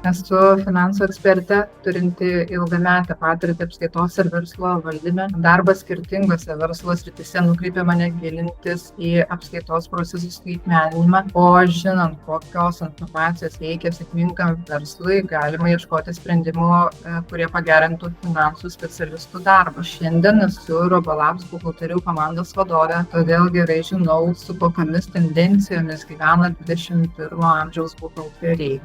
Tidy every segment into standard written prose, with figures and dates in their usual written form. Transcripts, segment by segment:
Esu finansų ekspertė, turinti ilgametę patirtį apskaitos ir verslo valdyme. Darbas skirtingose verslo srityse nukreipia mane gilintis į apskaitos procesų skaitmeninimą, o žinant, kokios informacijos reikia sėkmingam verslui, galima ieškoti sprendimų, kurie pagerintų finansų specialistų darbą. Šiandien esu Robolabs buhalterių komandos vadovė, todėl gerai žinau, su kokiamis tendencijomis gyvena 21 amžiaus buhalteriai.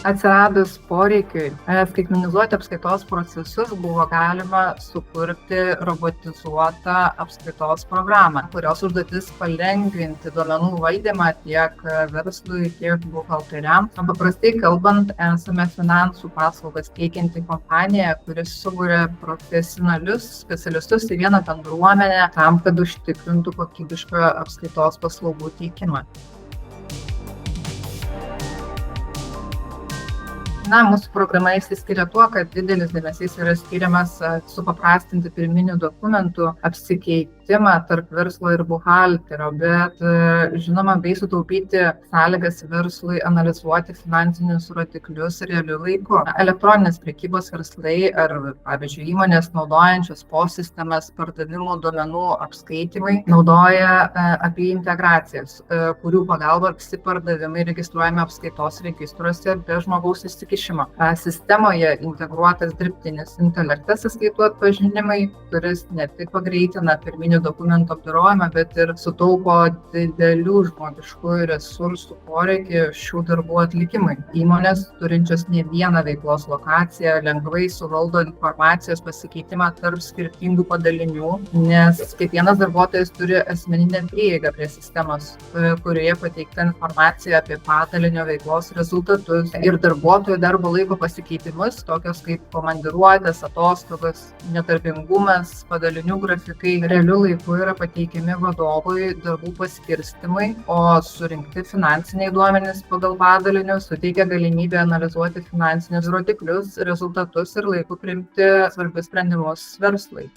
Atsiradus poreikiui skaitmenizuoti apskaitos procesus buvo galima sukurti robotizuotą apskaitos programą, kurios užduotis palengvinti duomenų valdymą tiek verslui, tiek buhalteriams. Paprastai kalbant, esame finansų paslaugas teikianti kompanija, kuris suburia profesionalius specialistus į vieną bendruomenę tam, kad užtikrintų kokybišką apskaitos paslaugų teikimą. Mūsų programa išsiskiria tuo, kad didelis dėmesys yra skiriamas supaprastinti pirminių dokumentų apsikeitimą tarp verslo ir buhalterio, bet žinoma, bei sutaupyti sąlygas verslui analizuoti finansinius rodiklius realiu laiku. Elektroninės prekybos verslai ar, pavyzdžiui, įmonės naudojančios POS sistemas pardavimų duomenų apskaitimai naudoja API integracijas, kurių pagalba visi pardavimai registruojami apskaitos registruose be žmogaus įsikišimo. Sistemoje integruotas dirbtinis intelektas sąskaitų atpažinimai, kuris ne tik pagreitina pirminių dokumentų apdorojimą, bet ir sutaupo didelių žmogiškųjų resursų poreikį šių darbų atlikimui. Įmonės, turinčios ne vieną veiklos lokaciją, lengvai suvaldo informacijos pasikeitimą tarp skirtingų padalinių, nes kiekvienas darbuotojas turi asmeninę prieigą prie sistemos, kurioje pateikta informacija apie padalinio veiklos rezultatus ir darbuotojų darbo laiko pasikeitimus, tokios kaip komandiruotės, atostogos, nedarbingumas, padalinių grafikai realiu laiku yra pateikiami vadovui darbų paskirstimai, o surinkti finansiniai duomenys pagal padalinius suteikia galimybę analizuoti finansinius rodiklius, rezultatus ir laiku priimti svarbius sprendimus verslui.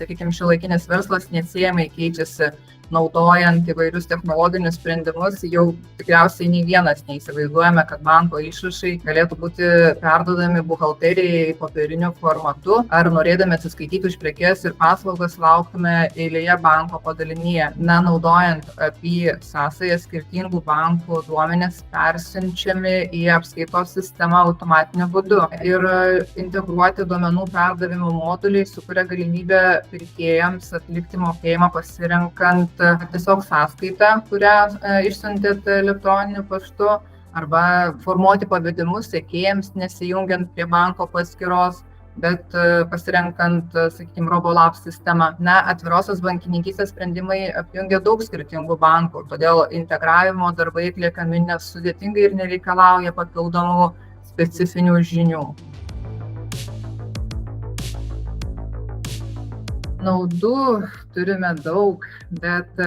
Sakykime, šiuolaikinis verslas neatsiejamai keičiasi naudojant įvairius technologinius sprendimus. Jau tikriausiai nei vienas neįsivaizduojame, kad banko išrašai galėtų būti perduodami buhalterijai popieriniu formatu, ar norėdami atsiskaityti už prekes ir paslaugas lauktume eilėje banko padalinyje. Naudojant API sąsają, skirtingų bankų duomenys persiunčiami į apskaitos sistemą automatiniu būdu ir integruoti duomenų perdavimo moduliai sukuria galimybę pirkėjams atlikti mokėjimą pasirenkant tiesiog sąskaitą, kurią išsiuntėt elektroniniu paštu, arba formuoti pavedimus sekėjams nesijungiant prie banko paskyros, bet pasirenkant, sakykime, Robolabs sistemą. Atvirosios bankininkystės sprendimai apjungia daug skirtingų bankų, todėl integravimo darbai atliekami nesudėtingai ir nereikalauja papildomų specifinių žinių. Naudų turime daug, bet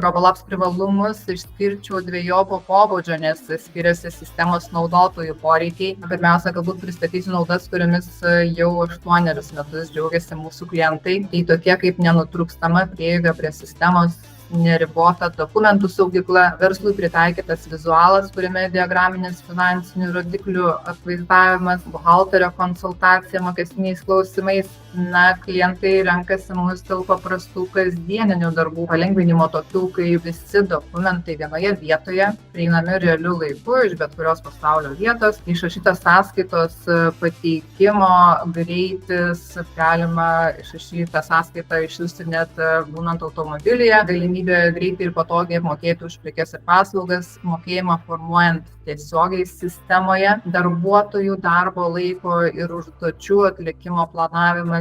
Robolabs privalumus išskirčiau dvejopo pobūdžio, nes skiriasi sistemos naudotojų poreikiai. Pirmiausia, galbūt pristatysiu naudas, kuriomis jau 8 metus džiaugiasi mūsų klientai. Tai tokie kaip nenutrūkstama prieiga prie sistemos, neribota dokumentų saugykla, verslui pritaikytas vizualas, kuriame diagraminis finansinių rodiklių atvaizdavimas, buhalterio konsultacija mokestiniais klausimais. Klientai renkasi mus dėl paprastų kasdieninių darbų palengvinimo, tokių kaip visi dokumentai vienoje vietoje, prieinami realiu laiku iš bet kurios pasaulio vietos, išrašytos sąskaitos pateikimo greitis, galima išrašytą sąskaitą išsiųsti net būnant automobilyje, galimybė greitai ir patogiai apmokėti už prekes ir paslaugas, mokėjimą formuojant tiesiogiai sistemoje, darbuotojų darbo laiko ir užduočių atlikimo planavimas,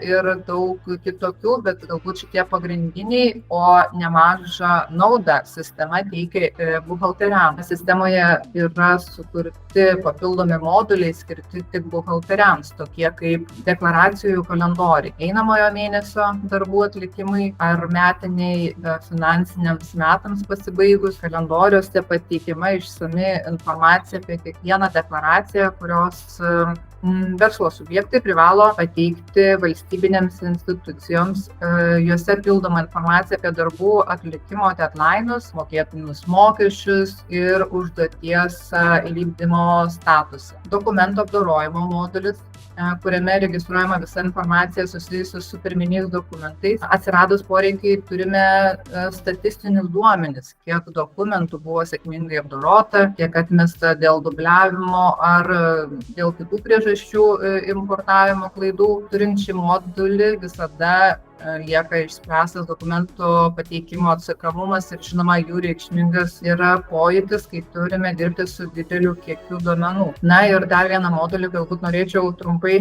ir daug kitokių, bet galbūt šitie pagrindiniai, o nemažą naudą sistema teikia buhalteriams. Sistemoje yra sukurti papildomi moduliai skirti tik buhalteriams, tokie kaip deklaracijų kalendoriai, einamojo mėnesio darbų atlikimai ar metiniai finansiniams metams pasibaigus, kalendoriuose pateikiama išsami informacija apie kiekvieną deklaraciją, kurios Verslo subjektai privalo pateikti valstybinėms institucijoms juose pildomą informaciją apie darbų atlikimo deadline'us, mokėtinus mokesčius ir užduoties įvykdymo statusą. Dokumento apdorojimo modulis, kuriame registruojama visa informacija susijusi su pirminiais dokumentais. Atsiradus poreikiai turime statistinius duomenis, kiek dokumentų buvo sėkmingai apdorota, kiek atmesta dėl dubliavimo ar dėl kitų priežasčių importavimo klaidų. Turint šį modulį visada lieka išspręstas dokumentų pateikimo atsekamumas ir žinoma jų reikšmingas yra pojūtis, kai turime dirbti su dideliu kiekiu duomenų. Na ir dar vieną modulį galbūt norėčiau trumpai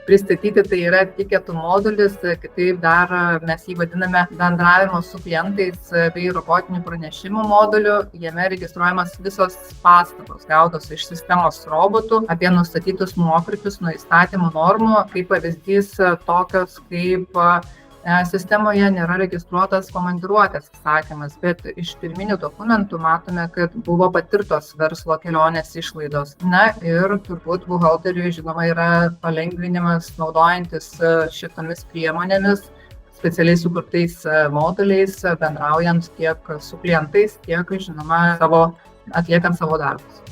pristatyti, tai yra tiketų modulis, kitaip dar mes jį vadiname bendravimo su klientais bei robotinių pranešimų moduliu. Jame registruojamas visos pastabos gautos iš sistemos robotų apie nustatytus nuokrypius nuo įstatymų normų, kaip pavyzdys tokios kaip sistemoje nėra registruotas komandiruotės įsakymas, bet iš pirminių dokumentų matome, kad buvo patirtos verslo kelionės išlaidos. Na ir turbūt buhalteriui žinoma yra palengvinimas naudojantis šitomis priemonėmis, specialiai sukurtais moduliais, bendraujant tiek su klientais, tiek žinoma atliekant savo darbus.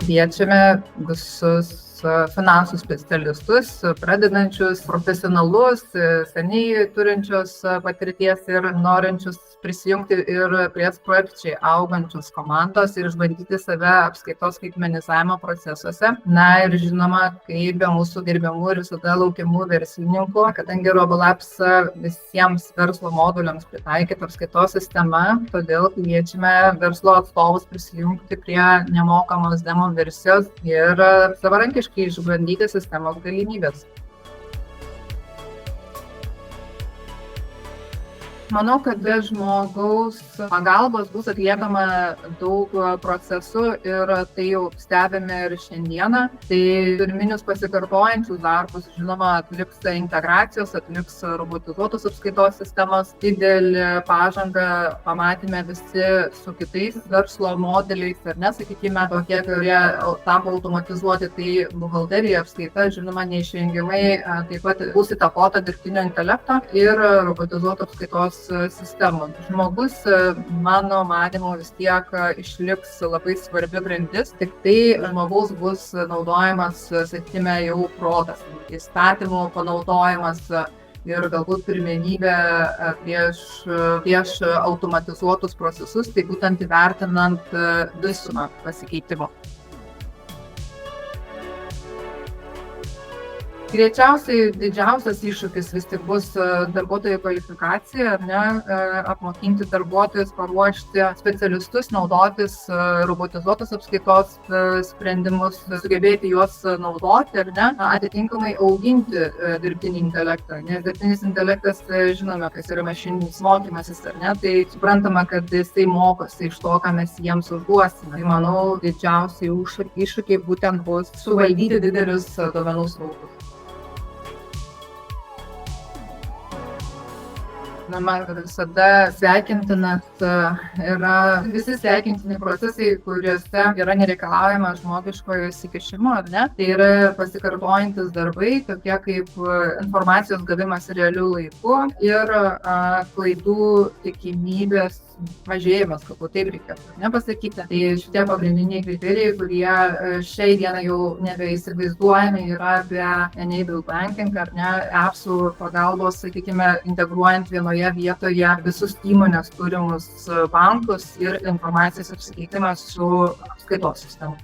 Kviečiame visus finansų specialistus, pradedančius, profesionalus, seniai turinčius patirties ir norinčius prisijungti ir prie sparčiai augančios komandos ir išbandyti save apskaitos skaitmenizavimo procesuose. Na ir žinoma, kaip be mūsų gerbiamų ir visada laukiamų verslininkų, kadangi Robolabs visiems verslo moduliams pritaikyta apskaitos sistema, todėl kviečiame verslo atstovus prisijungti prie nemokamos demo versijos ir savarankiškai išbandyti sistemos galimybės. Manau, kad be žmogaus pagalbos bus atliekama daug procesų ir tai jau stebime ir šiandieną. Tai pirminius pasikartojančius darbus, žinoma, atliks integracijos, atliks robotizuotos apskaitos sistemos. Didelį pažangą pamatėme visi su kitais verslo modeliais, ar ne, sakykime, tokie, kurie tampa automatizuoti, tai buhalterija apskaita, žinoma, neišvengiamai taip pat bus įtakota dirbtinio intelekto ir robotizuotos apskaitos sistemų. Žmogus, mano manymu, vis tiek išliks labai svarbi grandis, tik tai žmogaus bus naudojamas, sakykime, jau protas, įstatymų panaudojimas ir galbūt pirmenybė prieš automatizuotus procesus, tai būtent įvertinant visumą pasikeitimo. Greičiausiai didžiausias iššūkis vis tik bus darbuotojų kvalifikacija, apmokinti darbuotojus, paruošti specialistus, naudotis robotizuotos apskaitos sprendimus, sugebėti juos naudoti, atitinkamai auginti dirbtinį intelektą. Nes dirbtinis intelektas, žinome, kas yra mašininis mokymasis, tai suprantama, kad jisai mokosi iš to, ką mes jiems užduosime. Tai manau, didžiausiai iššūkiai būtent bus suvaldyti didelius duomenų srautus. Na, man visada sveikintinas yra visi sveikintini procesai, kuriuose yra nereikalaujama žmogiškojo įsikišimo, ar ne? Tai yra pasikartojantis darbai, tokie kaip informacijos gavimas realiu laiku ir klaidų tikimybės mažėjimas, galbūt taip reikėtų nepasakyti. Tai šitie pagrindiniai kriterijai, kurie šiai dienai jau nebeįsivaizduojami, yra apie enabled banking, ar ne, appsų pagalbos, sakykime, integruojant vienoje vietoje visus įmonės turimus bankus ir informacijos apsikeitimą su apskaitos sistema.